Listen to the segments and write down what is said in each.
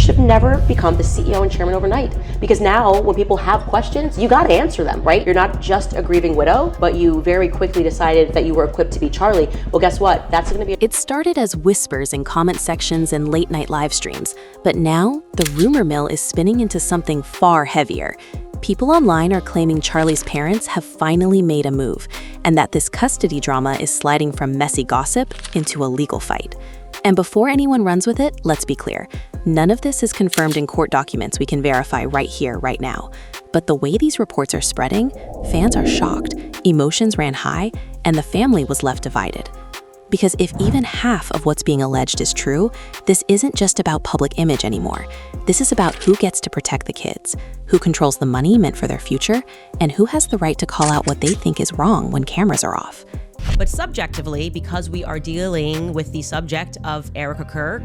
should have never become the CEO and chairman overnight. Because now when people have questions, you got to answer them, right? You're not just a grieving widow, but you very quickly decided that you were equipped to be Charlie. Well, guess what? That's going to be... It started as whispers in comment sections and late night live streams, but now the rumor mill is spinning into something far heavier. People online are claiming Charlie's parents have finally made a move, and that this custody drama is sliding from messy gossip into a legal fight. And before anyone runs with it, let's be clear. None of this is confirmed in court documents we can verify right here, right now. But the way these reports are spreading, fans are shocked, emotions ran high, and the family was left divided. Because if even half of what's being alleged is true, this isn't just about public image anymore. This is about who gets to protect the kids, who controls the money meant for their future, and who has the right to call out what they think is wrong when cameras are off. But subjectively, because we are dealing with the subject of Erika Kirk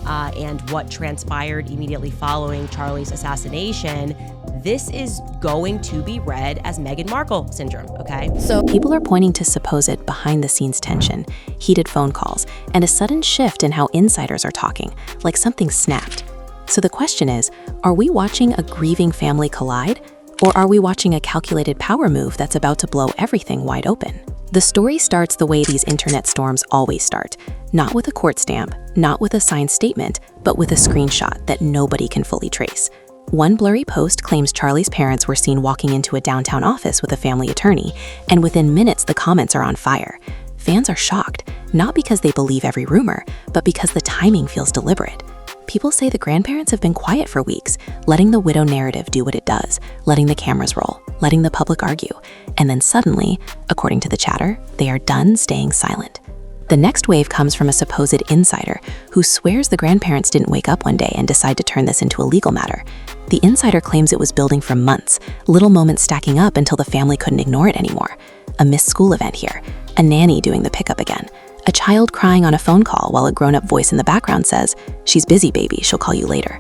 and what transpired immediately following Charlie's assassination, this is going to be read as Meghan Markle syndrome, okay? So people are pointing to supposed behind-the-scenes tension, heated phone calls, and a sudden shift in how insiders are talking, like something snapped. So the question is, are we watching a grieving family collide? Or are we watching a calculated power move that's about to blow everything wide open? The story starts the way these internet storms always start, not with a court stamp, not with a signed statement, but with a screenshot that nobody can fully trace. One blurry post claims Charlie's parents were seen walking into a downtown office with a family attorney, and within minutes the comments are on fire. Fans are shocked, not because they believe every rumor, but because the timing feels deliberate. People say the grandparents have been quiet for weeks, letting the widow narrative do what it does, letting the cameras roll, letting the public argue, and then suddenly, according to the chatter, they are done staying silent. The next wave comes from a supposed insider who swears the grandparents didn't wake up one day and decide to turn this into a legal matter. The insider claims it was building for months, little moments stacking up until the family couldn't ignore it anymore. A missed school event here, a nanny doing the pickup again, a child crying on a phone call while a grown-up voice in the background says, "She's busy, baby, she'll call you later."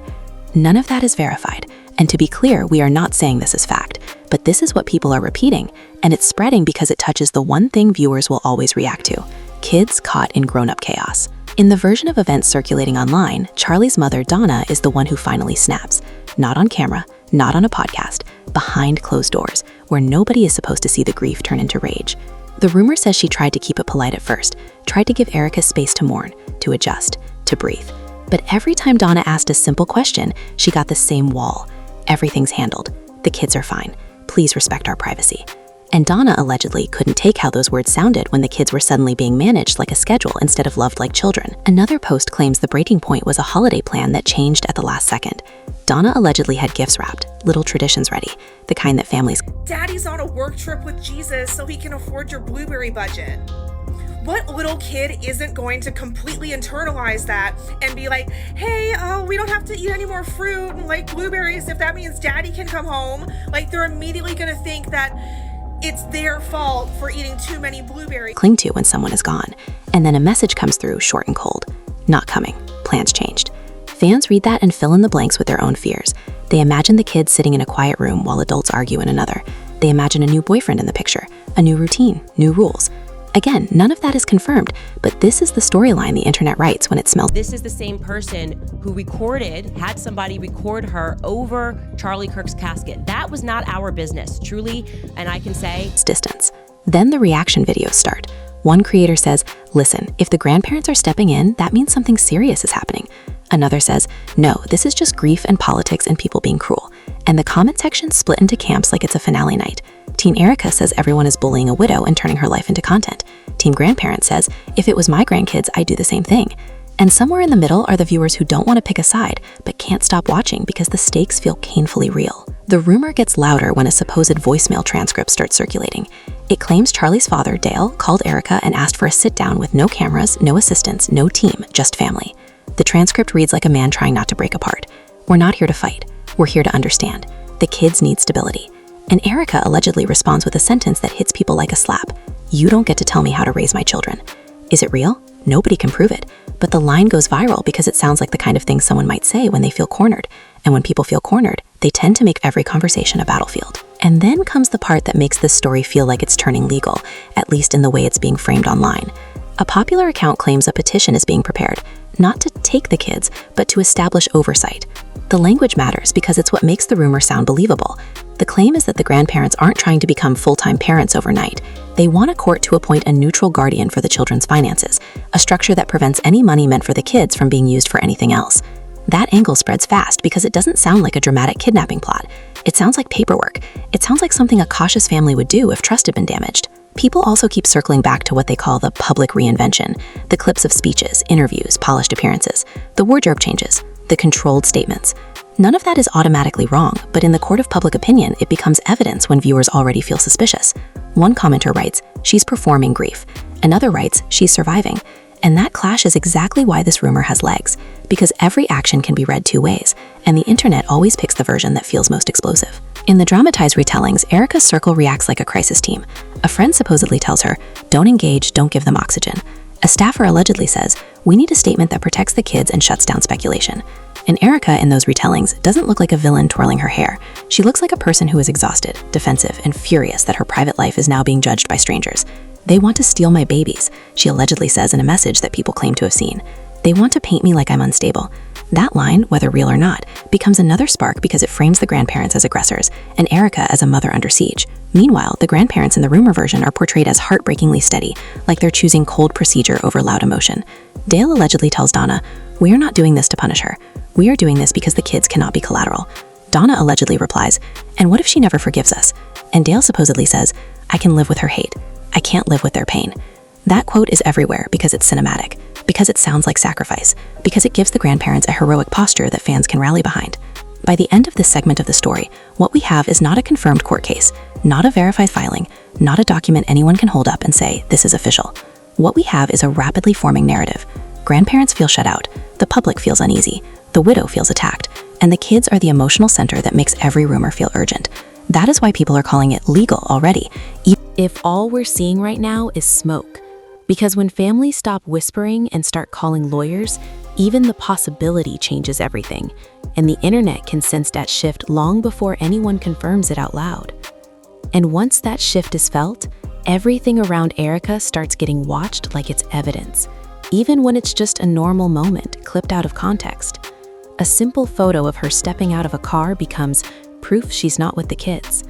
None of that is verified, and to be clear, we are not saying this is fact, but this is what people are repeating, and it's spreading because it touches the one thing viewers will always react to: kids caught in grown-up chaos. In the version of events circulating online, Charlie's mother, Donna, is the one who finally snaps. Not on camera, not on a podcast, behind closed doors, where nobody is supposed to see the grief turn into rage. The rumor says she tried to keep it polite at first, tried to give Erika space to mourn, to adjust, to breathe. But every time Donna asked a simple question, she got the same wall. "Everything's handled. The kids are fine. Please respect our privacy." And Donna allegedly couldn't take how those words sounded when the kids were suddenly being managed like a schedule instead of loved like children. Another post claims the breaking point was a holiday plan that changed at the last second. Donna allegedly had gifts wrapped, little traditions ready, the kind that families... Daddy's on a work trip with Jesus so he can afford your blueberry budget. What little kid isn't going to completely internalize that and be like, hey, we don't have to eat any more fruit and like blueberries if that means daddy can come home? Like, they're immediately going to think that it's their fault for eating too many blueberries. Cling to when someone is gone, and then a message comes through short and cold. Not coming. Plans changed. Fans read that and fill in the blanks with their own fears. They imagine the kids sitting in a quiet room while adults argue in another. They imagine a new boyfriend in the picture, a new routine, new rules. Again, none of that is confirmed, but this is the storyline the internet writes when it smells. This is the same person who had somebody record her over Charlie Kirk's casket. That was not our business, truly, and I can say... Distance. Then the reaction videos start. One creator says, "Listen, if the grandparents are stepping in, that means something serious is happening." Another says, "No, this is just grief and politics and people being cruel." And the comment section split into camps like it's a finale night. Team Erika says everyone is bullying a widow and turning her life into content. Team Grandparent says, "If it was my grandkids, I'd do the same thing." And somewhere in the middle are the viewers who don't want to pick a side, but can't stop watching because the stakes feel painfully real. The rumor gets louder when a supposed voicemail transcript starts circulating. It claims Charlie's father, Dale, called Erika and asked for a sit-down with no cameras, no assistants, no team, just family. The transcript reads like a man trying not to break apart. "We're not here to fight. We're here to understand. The kids need stability." And Erika allegedly responds with a sentence that hits people like a slap. "You don't get to tell me how to raise my children." Is it real? Nobody can prove it. But the line goes viral because it sounds like the kind of thing someone might say when they feel cornered. And when people feel cornered, they tend to make every conversation a battlefield. And then comes the part that makes this story feel like it's turning legal, at least in the way it's being framed online. A popular account claims a petition is being prepared, not to take the kids, but to establish oversight. The language matters because it's what makes the rumor sound believable. The claim is that the grandparents aren't trying to become full-time parents overnight. They want a court to appoint a neutral guardian for the children's finances, a structure that prevents any money meant for the kids from being used for anything else. That angle spreads fast because it doesn't sound like a dramatic kidnapping plot. It sounds like paperwork. It sounds like something a cautious family would do if trust had been damaged. People also keep circling back to what they call the public reinvention, the clips of speeches, interviews, polished appearances, the wardrobe changes, the controlled statements. None of that is automatically wrong, but in the court of public opinion, it becomes evidence when viewers already feel suspicious. One commenter writes, "She's performing grief." Another writes, "She's surviving." And that clash is exactly why this rumor has legs, because every action can be read two ways, and the internet always picks the version that feels most explosive. In the dramatized retellings, Erika's circle reacts like a crisis team. A friend supposedly tells her, "Don't engage, don't give them oxygen." A staffer allegedly says, "We need a statement that protects the kids and shuts down speculation." And Erika, in those retellings, doesn't look like a villain twirling her hair. She looks like a person who is exhausted, defensive, and furious that her private life is now being judged by strangers. "They want to steal my babies," she allegedly says in a message that people claim to have seen. "They want to paint me like I'm unstable." That line, whether real or not, becomes another spark because it frames the grandparents as aggressors and Erika as a mother under siege. Meanwhile, the grandparents in the rumor version are portrayed as heartbreakingly steady, like they're choosing cold procedure over loud emotion. Dale allegedly tells Donna, "We are not doing this to punish her. We are doing this because the kids cannot be collateral." Donna allegedly replies, "And what if she never forgives us?" And Dale supposedly says, "I can live with her hate. I can't live with their pain." That quote is everywhere because it's cinematic, because it sounds like sacrifice, because it gives the grandparents a heroic posture that fans can rally behind. By the end of this segment of the story, what we have is not a confirmed court case, not a verified filing, not a document anyone can hold up and say, "This is official." What we have is a rapidly forming narrative. Grandparents feel shut out, the public feels uneasy, the widow feels attacked, and the kids are the emotional center that makes every rumor feel urgent. That is why people are calling it legal already. If all we're seeing right now is smoke. Because when families stop whispering and start calling lawyers, even the possibility changes everything, and the internet can sense that shift long before anyone confirms it out loud. And once that shift is felt, everything around Erika starts getting watched like it's evidence, even when it's just a normal moment clipped out of context. A simple photo of her stepping out of a car becomes proof she's not with the kids.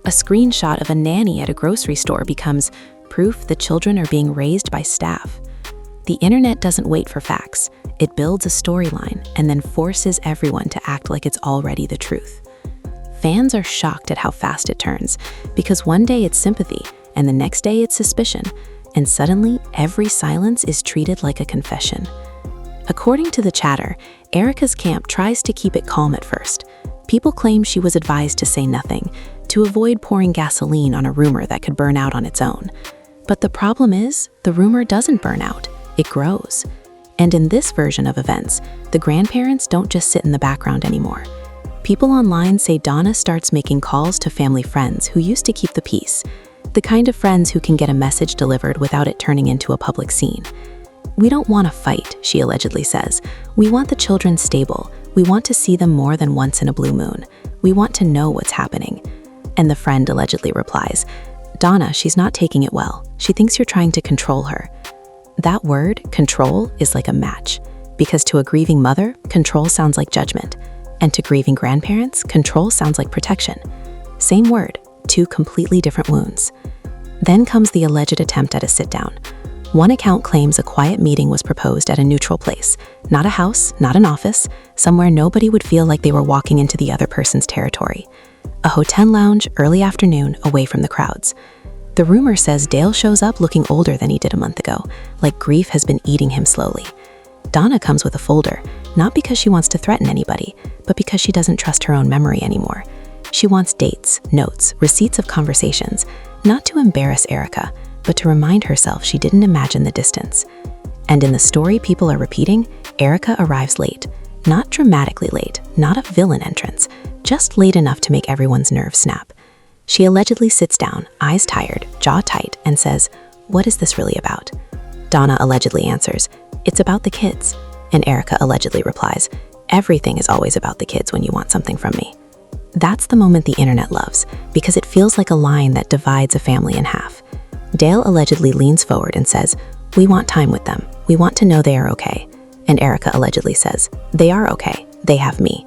A screenshot of a nanny at a grocery store becomes proof the children are being raised by staff. The internet doesn't wait for facts. It builds a storyline and then forces everyone to act like it's already the truth. Fans are shocked at how fast it turns, because one day it's sympathy and the next day it's suspicion, and suddenly every silence is treated like a confession. According to the chatter, Erika's camp tries to keep it calm at first. People claim she was advised to say nothing, to avoid pouring gasoline on a rumor that could burn out on its own. But the problem is, the rumor doesn't burn out, it grows. And in this version of events, the grandparents don't just sit in the background anymore. People online say Donna starts making calls to family friends who used to keep the peace, the kind of friends who can get a message delivered without it turning into a public scene. "We don't want to fight," she allegedly says. "We want the children stable. We want to see them more than once in a blue moon. We want to know what's happening." And the friend allegedly replies, "Donna, she's not taking it well. She thinks you're trying to control her." That word, control, is like a match, because to a grieving mother, control sounds like judgment, and to grieving grandparents, control sounds like protection. Same word, two completely different wounds. Then comes the alleged attempt at a sit-down. One account claims a quiet meeting was proposed at a neutral place, not a house, not an office, somewhere nobody would feel like they were walking into the other person's territory. A hotel lounge, early afternoon, away from the crowds. The rumor says Dale shows up looking older than he did a month ago, like grief has been eating him slowly. Donna comes with a folder, not because she wants to threaten anybody, but because she doesn't trust her own memory anymore. She wants dates, notes, receipts of conversations, not to embarrass Erika, but to remind herself she didn't imagine the distance. And in the story people are repeating, Erika arrives late. Not dramatically late, not a villain entrance, just late enough to make everyone's nerves snap. She allegedly sits down, eyes tired, jaw tight, and says, "What is this really about?" Donna allegedly answers, "It's about the kids." And Erika allegedly replies, "Everything is always about the kids when you want something from me." That's the moment the internet loves, because it feels like a line that divides a family in half. Dale allegedly leans forward and says, "We want time with them. We want to know they are okay." And Erika allegedly says, "They are okay. They have me."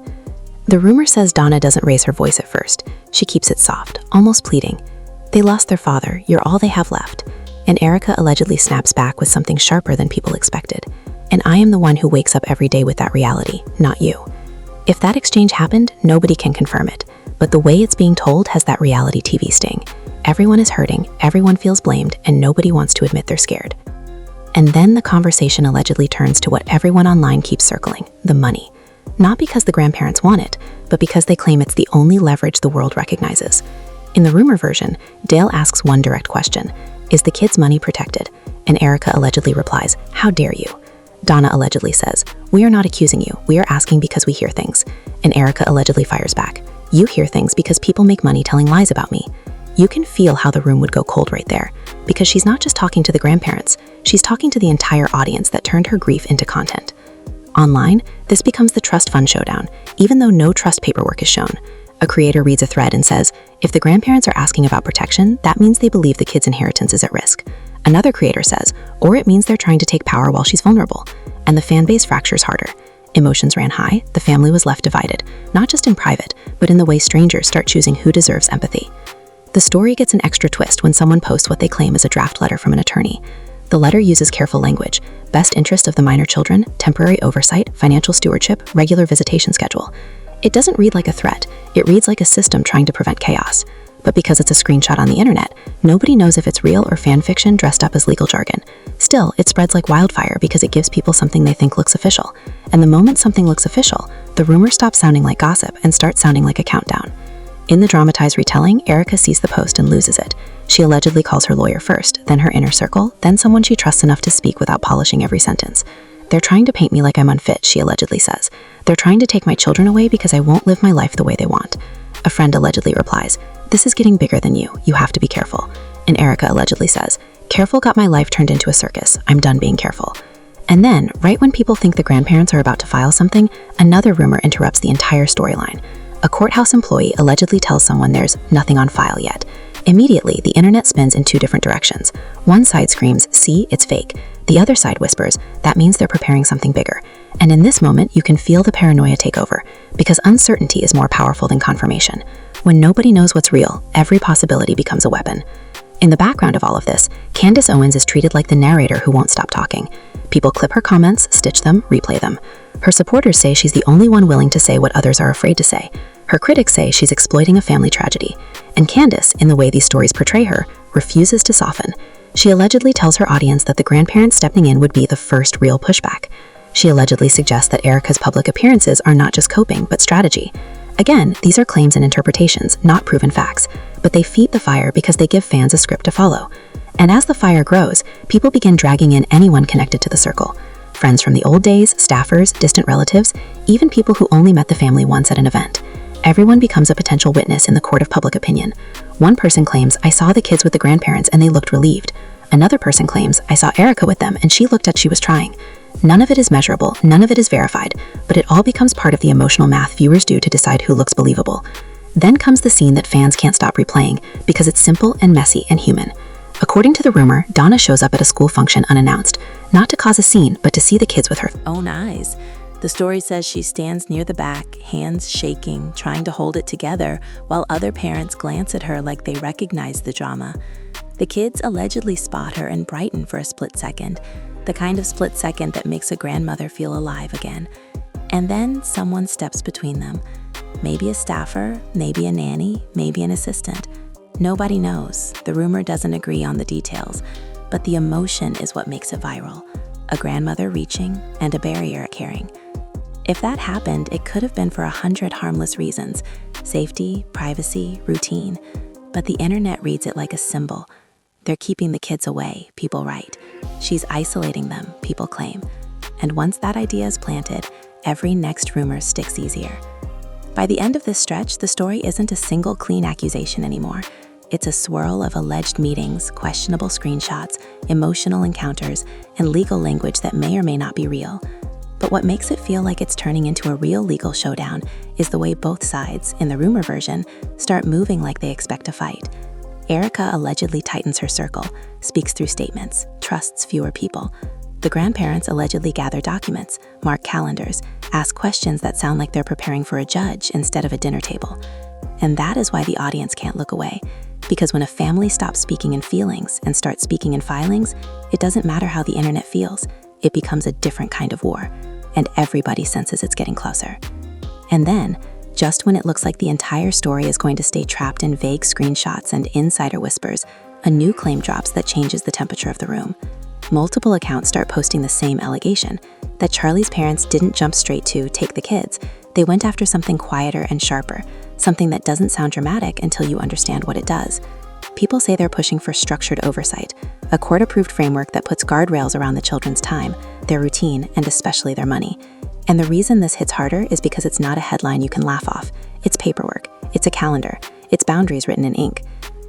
The rumor says Donna doesn't raise her voice at first. She keeps it soft, almost pleading. "They lost their father. You're all they have left." And Erika allegedly snaps back with something sharper than people expected. "And I am the one who wakes up every day with that reality, not you." If that exchange happened, nobody can confirm it. But the way it's being told has that reality TV sting. Everyone is hurting, everyone feels blamed, and nobody wants to admit they're scared. And then the conversation allegedly turns to what everyone online keeps circling, the money. Not because the grandparents want it, but because they claim it's the only leverage the world recognizes. In the rumor version, Dale asks one direct question: "Is the kid's money protected?" And Erika allegedly replies, "How dare you?" Donna allegedly says, "We are not accusing you. We are asking because we hear things." And Erika allegedly fires back, "You hear things because people make money telling lies about me." You can feel how the room would go cold right there, because she's not just talking to the grandparents, she's talking to the entire audience that turned her grief into content. Online, this becomes the trust fund showdown, even though no trust paperwork is shown. A creator reads a thread and says, "If the grandparents are asking about protection, that means they believe the kid's inheritance is at risk." Another creator says, "Or it means they're trying to take power while she's vulnerable." And the fan base fractures harder. Emotions ran high, the family was left divided, not just in private, but in the way strangers start choosing who deserves empathy. The story gets an extra twist when someone posts what they claim is a draft letter from an attorney. The letter uses careful language: best interest of the minor children, temporary oversight, financial stewardship, regular visitation schedule. It doesn't read like a threat, it reads like a system trying to prevent chaos. But because it's a screenshot on the internet, nobody knows if it's real or fan fiction dressed up as legal jargon. Still, it spreads like wildfire because it gives people something they think looks official. And the moment something looks official, the rumor stops sounding like gossip and starts sounding like a countdown. In the dramatized retelling, Erika sees the post and loses it. She allegedly calls her lawyer first, then her inner circle, then someone she trusts enough to speak without polishing every sentence. "They're trying to paint me like I'm unfit," she allegedly says. "They're trying to take my children away because I won't live my life the way they want." A friend allegedly replies, "This is getting bigger than you. You have to be careful." And Erika allegedly says, "Careful got my life turned into a circus. I'm done being careful." And then, right when people think the grandparents are about to file something, another rumor interrupts the entire storyline. A courthouse employee allegedly tells someone there's nothing on file yet. Immediately, the internet spins in two different directions. One side screams, "See, it's fake." The other side whispers, "That means they're preparing something bigger." And in this moment, you can feel the paranoia take over, because uncertainty is more powerful than confirmation. When nobody knows what's real, every possibility becomes a weapon. In the background of all of this, Candace Owens is treated like the narrator who won't stop talking. People clip her comments, stitch them, replay them. Her supporters say she's the only one willing to say what others are afraid to say. Her critics say she's exploiting a family tragedy. And Candace, in the way these stories portray her, refuses to soften. She allegedly tells her audience that the grandparents stepping in would be the first real pushback. She allegedly suggests that Erika's public appearances are not just coping, but strategy. Again, these are claims and interpretations, not proven facts, but they feed the fire because they give fans a script to follow. And as the fire grows, people begin dragging in anyone connected to the circle. Friends from the old days, staffers, distant relatives, even people who only met the family once at an event. Everyone becomes a potential witness in the court of public opinion. One person claims, "I saw the kids with the grandparents and they looked relieved." Another person claims, "I saw Erika with them and she looked like she was trying." None of it is measurable, none of it is verified, but it all becomes part of the emotional math viewers do to decide who looks believable. Then comes the scene that fans can't stop replaying because it's simple and messy and human. According to the rumor, Donna shows up at a school function unannounced, not to cause a scene, but to see the kids with her Own eyes. The story says she stands near the back, hands shaking, trying to hold it together, while other parents glance at her like they recognize the drama. The kids allegedly spot her and brighten for a split second, the kind of split second that makes a grandmother feel alive again. And then someone steps between them. Maybe a staffer, maybe a nanny, maybe an assistant. Nobody knows. The rumor doesn't agree on the details, but the emotion is what makes it viral. A grandmother reaching and a barrier carrying. If that happened, it could have been for 100 harmless reasons: safety, privacy, routine. But the internet reads it like a symbol. They're keeping the kids away, people write. She's isolating them, people claim. And once that idea is planted, every next rumor sticks easier. By the end of this stretch, the story isn't a single clean accusation anymore. It's a swirl of alleged meetings, questionable screenshots, emotional encounters, and legal language that may or may not be real. But what makes it feel like it's turning into a real legal showdown is the way both sides, in the rumor version, start moving like they expect to fight. Erika allegedly tightens her circle, speaks through statements, trusts fewer people. The grandparents allegedly gather documents, mark calendars, ask questions that sound like they're preparing for a judge instead of a dinner table. And that is why the audience can't look away. Because when a family stops speaking in feelings and starts speaking in filings, it doesn't matter how the internet feels. It becomes a different kind of war, and everybody senses it's getting closer. And then, just when it looks like the entire story is going to stay trapped in vague screenshots and insider whispers, a new claim drops that changes the temperature of the room. Multiple accounts start posting the same allegation, that Charlie's parents didn't jump straight to take the kids. They went after something quieter and sharper, something that doesn't sound dramatic until you understand what it does. People say they're pushing for structured oversight, a court-approved framework that puts guardrails around the children's time, their routine, and especially their money. And the reason this hits harder is because it's not a headline you can laugh off. It's paperwork, it's a calendar, it's boundaries written in ink.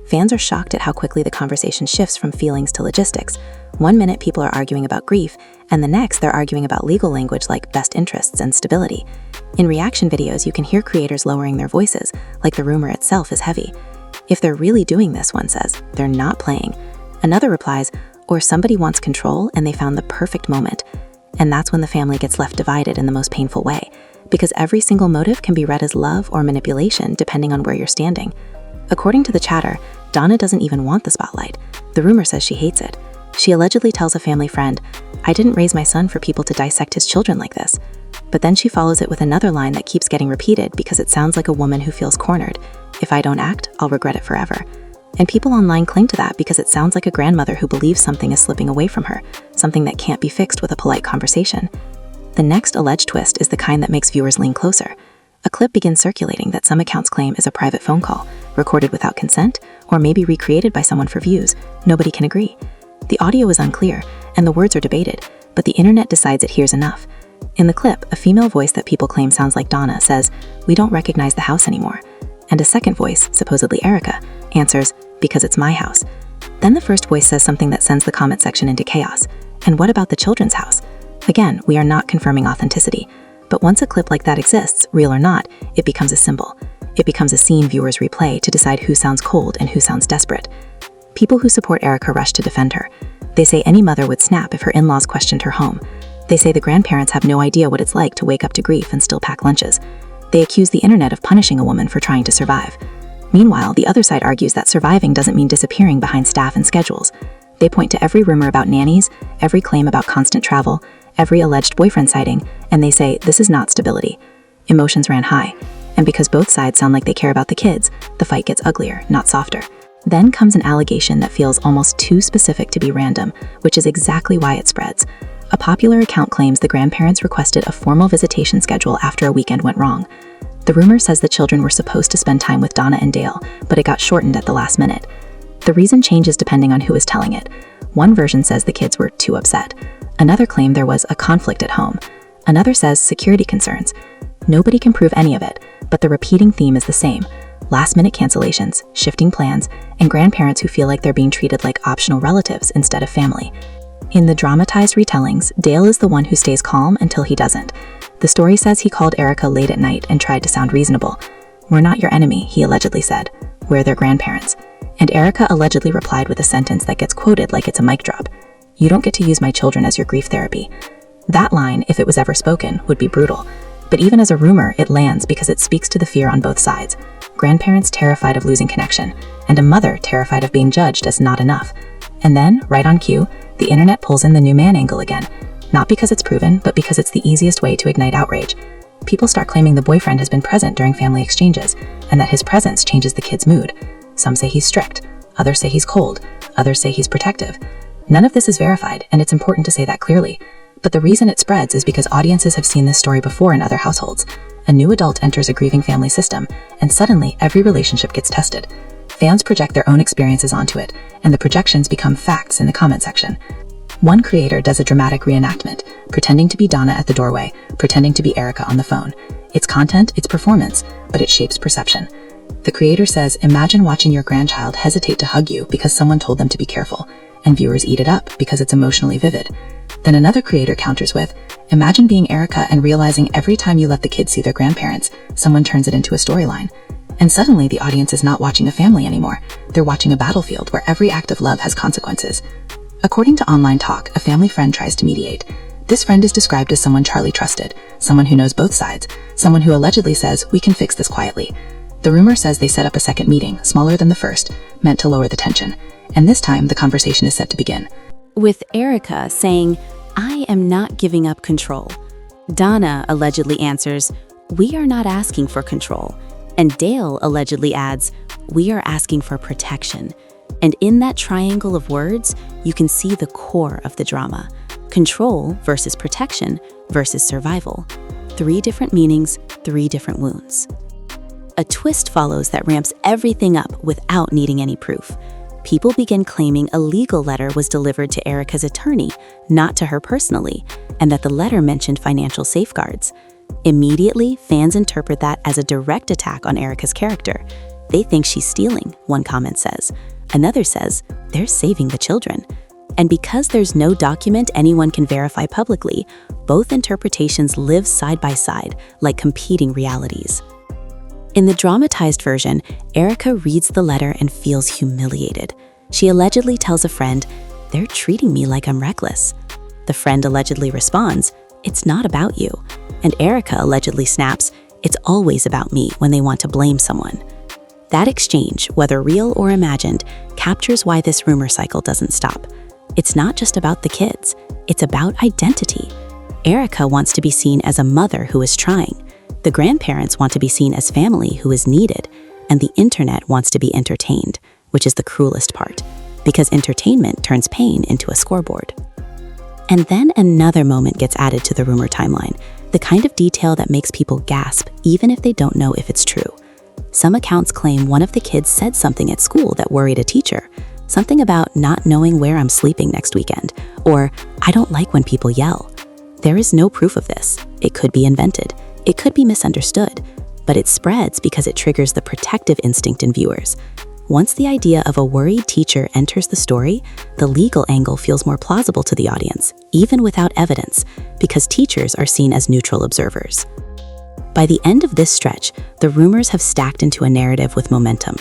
Fans are shocked at how quickly the conversation shifts from feelings to logistics. One minute people are arguing about grief, and the next they're arguing about legal language like best interests and stability. In reaction videos, you can hear creators lowering their voices, like the rumor itself is heavy. If they're really doing this, one says, they're not playing. Another replies, or somebody wants control and they found the perfect moment. And that's when the family gets left divided in the most painful way, because every single motive can be read as love or manipulation depending on where you're standing. According to the chatter, Donna doesn't even want the spotlight. The rumor says she hates it. She allegedly tells a family friend, "I didn't raise my son for people to dissect his children like this." But then she follows it with another line that keeps getting repeated because it sounds like a woman who feels cornered. "If I don't act, I'll regret it forever." And people online cling to that because it sounds like a grandmother who believes something is slipping away from her, something that can't be fixed with a polite conversation. The next alleged twist is the kind that makes viewers lean closer. A clip begins circulating that some accounts claim is a private phone call, recorded without consent, or maybe recreated by someone for views. Nobody can agree. The audio is unclear, and the words are debated, but the internet decides it hears enough. In the clip, a female voice that people claim sounds like Donna says, "We don't recognize the house anymore." And a second voice, supposedly Erika, answers, "Because it's my house." Then the first voice says something that sends the comment section into chaos. "And what about the children's house?" Again, we are not confirming authenticity. But once a clip like that exists, real or not, it becomes a symbol. It becomes a scene viewers replay to decide who sounds cold and who sounds desperate. People who support Erika rush to defend her. They say any mother would snap if her in-laws questioned her home. They say the grandparents have no idea what it's like to wake up to grief and still pack lunches. They accuse the internet of punishing a woman for trying to survive. Meanwhile, the other side argues that surviving doesn't mean disappearing behind staff and schedules. They point to every rumor about nannies, every claim about constant travel, every alleged boyfriend sighting, and they say this is not stability. Emotions ran high, and because both sides sound like they care about the kids, the fight gets uglier, not softer. Then comes an allegation that feels almost too specific to be random, which is exactly why it spreads. A popular account claims the grandparents requested a formal visitation schedule after a weekend went wrong. The rumor says the children were supposed to spend time with Donna and Dale, but it got shortened at the last minute. The reason changes depending on who is telling it. One version says the kids were too upset. Another claimed there was a conflict at home. Another says security concerns. Nobody can prove any of it, but the repeating theme is the same. Last-minute cancellations, shifting plans, and grandparents who feel like they're being treated like optional relatives instead of family. In the dramatized retellings, Dale is the one who stays calm until he doesn't. The story says he called Erika late at night and tried to sound reasonable. "We're not your enemy," he allegedly said. "We're their grandparents." And Erika allegedly replied with a sentence that gets quoted like it's a mic drop. "You don't get to use my children as your grief therapy." That line, if it was ever spoken, would be brutal. But even as a rumor, it lands because it speaks to the fear on both sides. Grandparents terrified of losing connection, and a mother terrified of being judged as not enough. And then, right on cue, the internet pulls in the new man angle again. Not because it's proven, but because it's the easiest way to ignite outrage. People start claiming the boyfriend has been present during family exchanges, and that his presence changes the kid's mood. Some say he's strict, others say he's cold, others say he's protective. None of this is verified, and it's important to say that clearly. But the reason it spreads is because audiences have seen this story before in other households. A new adult enters a grieving family system, and suddenly every relationship gets tested. Fans project their own experiences onto it, and the projections become facts in the comment section. One creator does a dramatic reenactment, pretending to be Donna at the doorway, pretending to be Erika on the phone. It's content, it's performance, but it shapes perception. The creator says, "Imagine watching your grandchild hesitate to hug you because someone told them to be careful," and viewers eat it up because it's emotionally vivid. Then another creator counters with, "Imagine being Erika and realizing every time you let the kids see their grandparents, someone turns it into a storyline." And suddenly the audience is not watching a family anymore. They're watching a battlefield where every act of love has consequences. According to Online Talk, a family friend tries to mediate. This friend is described as someone Charlie trusted, someone who knows both sides, someone who allegedly says, "We can fix this quietly." The rumor says they set up a second meeting, smaller than the first, meant to lower the tension. And this time, the conversation is set to begin. With Erika saying, "I am not giving up control." Donna allegedly answers, "We are not asking for control." And Dale allegedly adds, "We are asking for protection." And in that triangle of words, you can see the core of the drama. Control versus protection versus survival. 3 different meanings, 3 different wounds. A twist follows that ramps everything up without needing any proof. People begin claiming a legal letter was delivered to Erika's attorney, not to her personally, and that the letter mentioned financial safeguards. Immediately, fans interpret that as a direct attack on Erika's character. They think she's stealing, one comment says. Another says, they're saving the children. And because there's no document anyone can verify publicly, both interpretations live side by side, like competing realities. In the dramatized version, Erika reads the letter and feels humiliated. She allegedly tells a friend, "They're treating me like I'm reckless." The friend allegedly responds, "It's not about you." And Erika allegedly snaps, "It's always about me," when they want to blame someone. That exchange, whether real or imagined, captures why this rumor cycle doesn't stop. It's not just about the kids, it's about identity. Erika wants to be seen as a mother who is trying. The grandparents want to be seen as family who is needed, and the internet wants to be entertained, which is the cruelest part, because entertainment turns pain into a scoreboard. And then another moment gets added to the rumor timeline, the kind of detail that makes people gasp even if they don't know if it's true. Some accounts claim one of the kids said something at school that worried a teacher, something about not knowing where I'm sleeping next weekend, or "I don't like when people yell." There is no proof of this. It could be invented. It could be misunderstood, but it spreads because it triggers the protective instinct in viewers. Once the idea of a worried teacher enters the story, the legal angle feels more plausible to the audience, even without evidence, because teachers are seen as neutral observers. By the end of this stretch, the rumors have stacked into a narrative with momentum.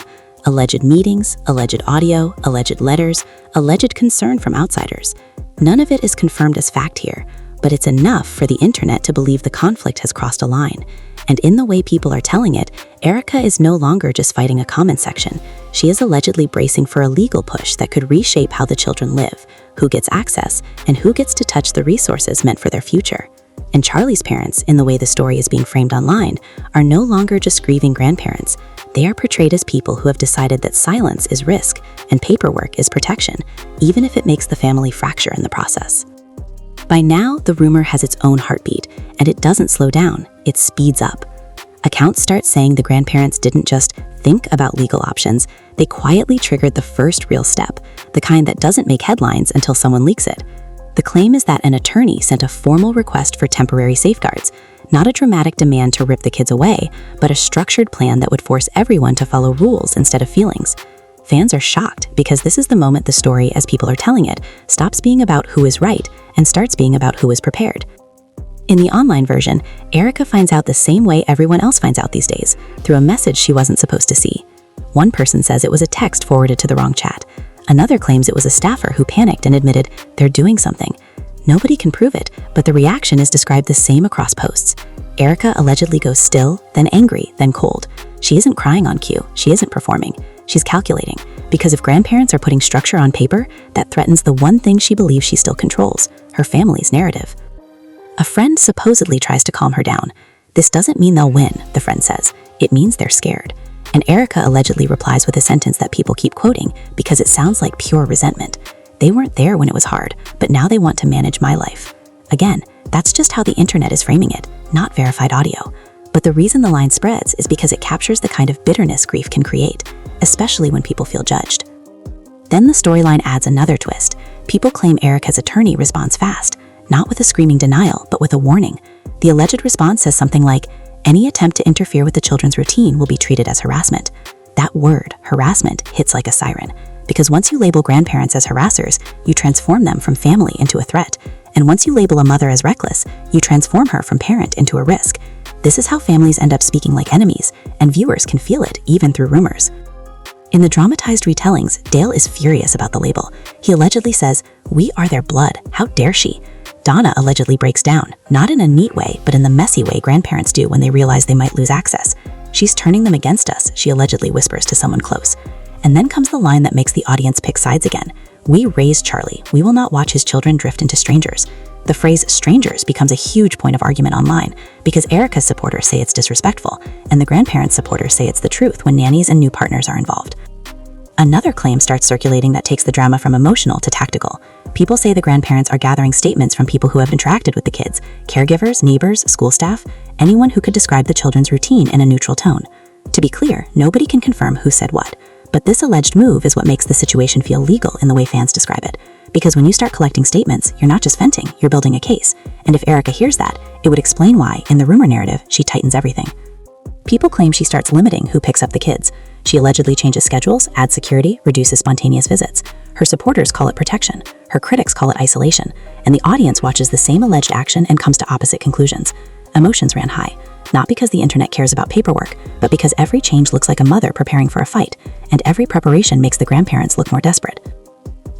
Alleged meetings, alleged audio, alleged letters, alleged concern from outsiders. None of it is confirmed as fact here, but it's enough for the internet to believe the conflict has crossed a line. And in the way people are telling it, Erika is no longer just fighting a comment section. She is allegedly bracing for a legal push that could reshape how the children live, who gets access, and who gets to touch the resources meant for their future. And Charlie's parents, in the way the story is being framed online, are no longer just grieving grandparents. They are portrayed as people who have decided that silence is risk and paperwork is protection, even if it makes the family fracture in the process. By now, the rumor has its own heartbeat, and it doesn't slow down, it speeds up. Accounts start saying the grandparents didn't just think about legal options, they quietly triggered the first real step, the kind that doesn't make headlines until someone leaks it. The claim is that an attorney sent a formal request for temporary safeguards, not a dramatic demand to rip the kids away, but a structured plan that would force everyone to follow rules instead of feelings. Fans are shocked because this is the moment the story, as people are telling it, stops being about who is right and starts being about who is prepared. In the online version, Erika finds out the same way everyone else finds out these days, through a message she wasn't supposed to see. One person says it was a text forwarded to the wrong chat. Another claims it was a staffer who panicked and admitted they're doing something. Nobody can prove it, but the reaction is described the same across posts. Erika allegedly goes still, then angry, then cold. She isn't crying on cue, she isn't performing. She's calculating, because if grandparents are putting structure on paper, that threatens the one thing she believes she still controls, her family's narrative. A friend supposedly tries to calm her down. "This doesn't mean they'll win," the friend says. "It means they're scared." And Erika allegedly replies with a sentence that people keep quoting because it sounds like pure resentment. "They weren't there when it was hard, but now they want to manage my life." Again, that's just how the internet is framing it, not verified audio. But the reason the line spreads is because it captures the kind of bitterness grief can create, especially when people feel judged. Then the storyline adds another twist. People claim Erika's attorney responds fast, not with a screaming denial, but with a warning. The alleged response says something like, "Any attempt to interfere with the children's routine will be treated as harassment." That word, harassment, hits like a siren, because once you label grandparents as harassers, you transform them from family into a threat. And once you label a mother as reckless, you transform her from parent into a risk. This is how families end up speaking like enemies, and viewers can feel it even through rumors. In the dramatized retellings, Dale is furious about the label. He allegedly says, "We are their blood. How dare she?" Donna allegedly breaks down, not in a neat way, but in the messy way grandparents do when they realize they might lose access. "She's turning them against us," she allegedly whispers to someone close. And then comes the line that makes the audience pick sides again. "We raised Charlie. We will not watch his children drift into strangers." The phrase strangers becomes a huge point of argument online because Erika's supporters say it's disrespectful, and the grandparents' supporters say it's the truth when nannies and new partners are involved. Another claim starts circulating that takes the drama from emotional to tactical. People say the grandparents are gathering statements from people who have interacted with the kids, caregivers, neighbors, school staff, anyone who could describe the children's routine in a neutral tone. To be clear, nobody can confirm who said what, but this alleged move is what makes the situation feel legal in the way fans describe it. Because when you start collecting statements, you're not just venting, you're building a case. And if Erika hears that, it would explain why, in the rumor narrative, she tightens everything. People claim she starts limiting who picks up the kids. She allegedly changes schedules, adds security, reduces spontaneous visits. Her supporters call it protection. Her critics call it isolation. And the audience watches the same alleged action and comes to opposite conclusions. Emotions ran high, not because the internet cares about paperwork, but because every change looks like a mother preparing for a fight, and every preparation makes the grandparents look more desperate.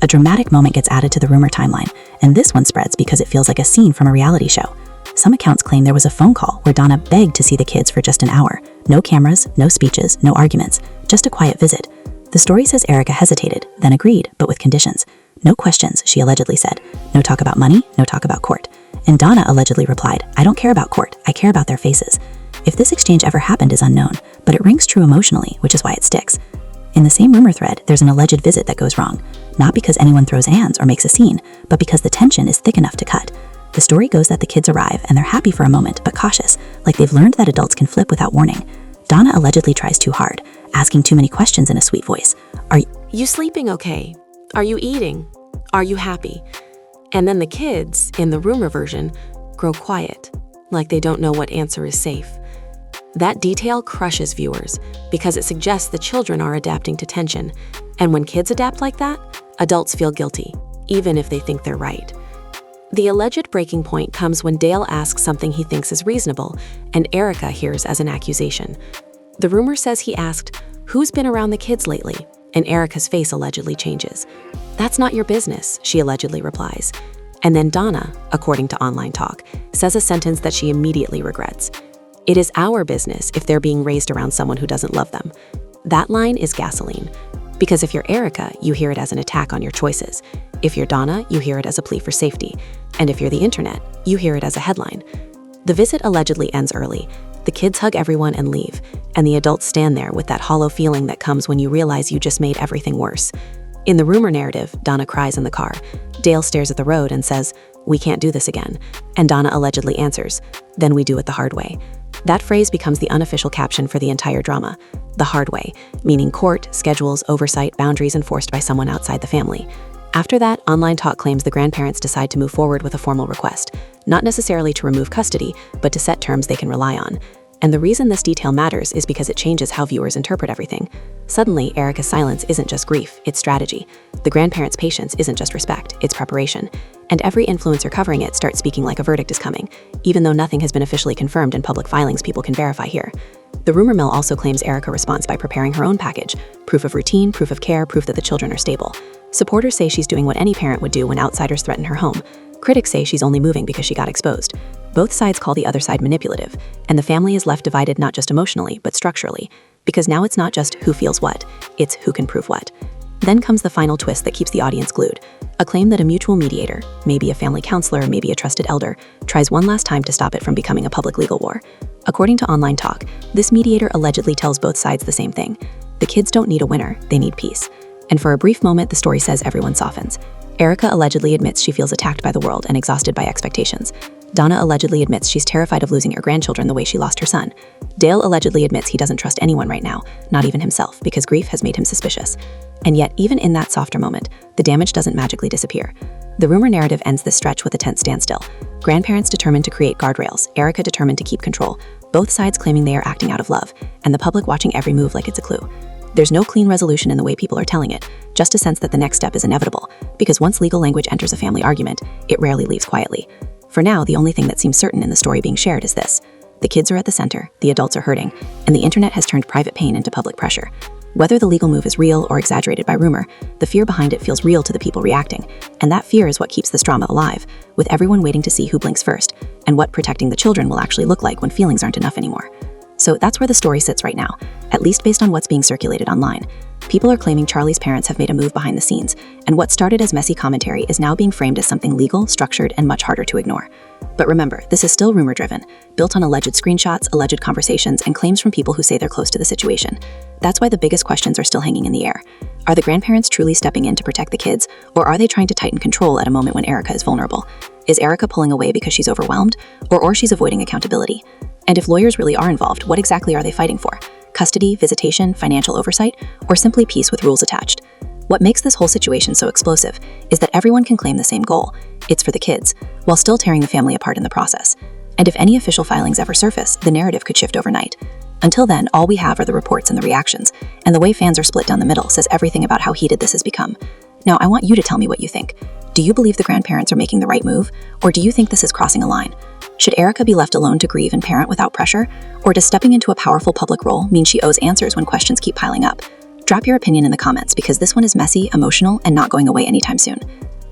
A dramatic moment gets added to the rumor timeline, and this one spreads because it feels like a scene from a reality show. Some accounts claim there was a phone call where Donna begged to see the kids for just an hour. No cameras, no speeches, no arguments, just a quiet visit. The story says Erika hesitated, then agreed, but with conditions. No questions, she allegedly said. No talk about money, no talk about court. And Donna allegedly replied, "I don't care about court, I care about their faces." If this exchange ever happened is unknown, but it rings true emotionally, which is why it sticks. In the same rumor thread, there's an alleged visit that goes wrong, not because anyone throws hands or makes a scene, but because the tension is thick enough to cut. The story goes that the kids arrive and they're happy for a moment, but cautious, like they've learned that adults can flip without warning. Donna allegedly tries too hard, asking too many questions in a sweet voice. "Are You sleeping okay? Are you eating? Are you happy?" And then the kids, in the rumor version, grow quiet, like they don't know what answer is safe. That detail crushes viewers because it suggests the children are adapting to tension. And when kids adapt like that, adults feel guilty, even if they think they're right. The alleged breaking point comes when Dale asks something he thinks is reasonable, and Erika hears as an accusation. The rumor says he asked, "Who's been around the kids lately?" And Erika's face allegedly changes. "That's not your business," she allegedly replies. And then Donna, according to online talk, says a sentence that she immediately regrets. "It is our business if they're being raised around someone who doesn't love them." That line is gasoline. Because if you're Erika, you hear it as an attack on your choices. If you're Donna, you hear it as a plea for safety. And if you're the internet, you hear it as a headline. The visit allegedly ends early. The kids hug everyone and leave, and the adults stand there with that hollow feeling that comes when you realize you just made everything worse. In the rumor narrative, Donna cries in the car. Dale stares at the road and says, "We can't do this again." And Donna allegedly answers, "Then we do it the hard way." That phrase becomes the unofficial caption for the entire drama. The hard way, meaning court, schedules, oversight, boundaries enforced by someone outside the family. After that, online talk claims the grandparents decide to move forward with a formal request, not necessarily to remove custody, but to set terms they can rely on. And the reason this detail matters is because it changes how viewers interpret everything. Suddenly, Erika's silence isn't just grief, it's strategy. The grandparents' patience isn't just respect, it's preparation. And every influencer covering it starts speaking like a verdict is coming, even though nothing has been officially confirmed in public filings people can verify here. The rumor mill also claims Erika responds by preparing her own package, proof of routine, proof of care, proof that the children are stable. Supporters say she's doing what any parent would do when outsiders threaten her home. Critics say she's only moving because she got exposed. Both sides call the other side manipulative, and the family is left divided not just emotionally, but structurally, because now it's not just who feels what, it's who can prove what. Then comes the final twist that keeps the audience glued, a claim that a mutual mediator, maybe a family counselor, maybe a trusted elder, tries one last time to stop it from becoming a public legal war. According to online talk, this mediator allegedly tells both sides the same thing. The kids don't need a winner, they need peace. And for a brief moment, the story says everyone softens. Erika allegedly admits she feels attacked by the world and exhausted by expectations. Donna allegedly admits she's terrified of losing her grandchildren the way she lost her son. Dale allegedly admits he doesn't trust anyone right now, not even himself, because grief has made him suspicious. And yet, even in that softer moment, the damage doesn't magically disappear. The rumor narrative ends this stretch with a tense standstill. Grandparents determined to create guardrails, Erika determined to keep control, both sides claiming they are acting out of love, and the public watching every move like it's a clue. There's no clean resolution in the way people are telling it, just a sense that the next step is inevitable, because once legal language enters a family argument, it rarely leaves quietly. For now, the only thing that seems certain in the story being shared is this: The kids are at the center, the adults are hurting, and the internet has turned private pain into public pressure. Whether the legal move is real or exaggerated by rumor, the fear behind it feels real to the people reacting. And that fear is what keeps this drama alive, with everyone waiting to see who blinks first, and what protecting the children will actually look like when feelings aren't enough anymore. So that's where the story sits right now, at least based on what's being circulated online. People are claiming Charlie's parents have made a move behind the scenes, and what started as messy commentary is now being framed as something legal, structured, and much harder to ignore. But remember, this is still rumor-driven, built on alleged screenshots, alleged conversations, and claims from people who say they're close to the situation. That's why the biggest questions are still hanging in the air. Are the grandparents truly stepping in to protect the kids, or are they trying to tighten control at a moment when Erika is vulnerable? Is Erika pulling away because she's overwhelmed, or she's avoiding accountability? And if lawyers really are involved, what exactly are they fighting for? Custody, visitation, financial oversight, or simply peace with rules attached? What makes this whole situation so explosive is that everyone can claim the same goal. It's for the kids, while still tearing the family apart in the process. And if any official filings ever surface, the narrative could shift overnight. Until then, all we have are the reports and the reactions, and the way fans are split down the middle says everything about how heated this has become. Now, I want you to tell me what you think. Do you believe the grandparents are making the right move, or do you think this is crossing a line? Should Erika be left alone to grieve and parent without pressure, or does stepping into a powerful public role mean she owes answers when questions keep piling up? Drop your opinion in the comments because this one is messy, emotional, and not going away anytime soon.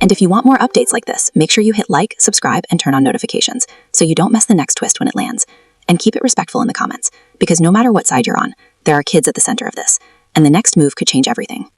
And if you want more updates like this, make sure you hit like, subscribe, and turn on notifications so you don't miss the next twist when it lands. And keep it respectful in the comments, because no matter what side you're on, there are kids at the center of this, and the next move could change everything.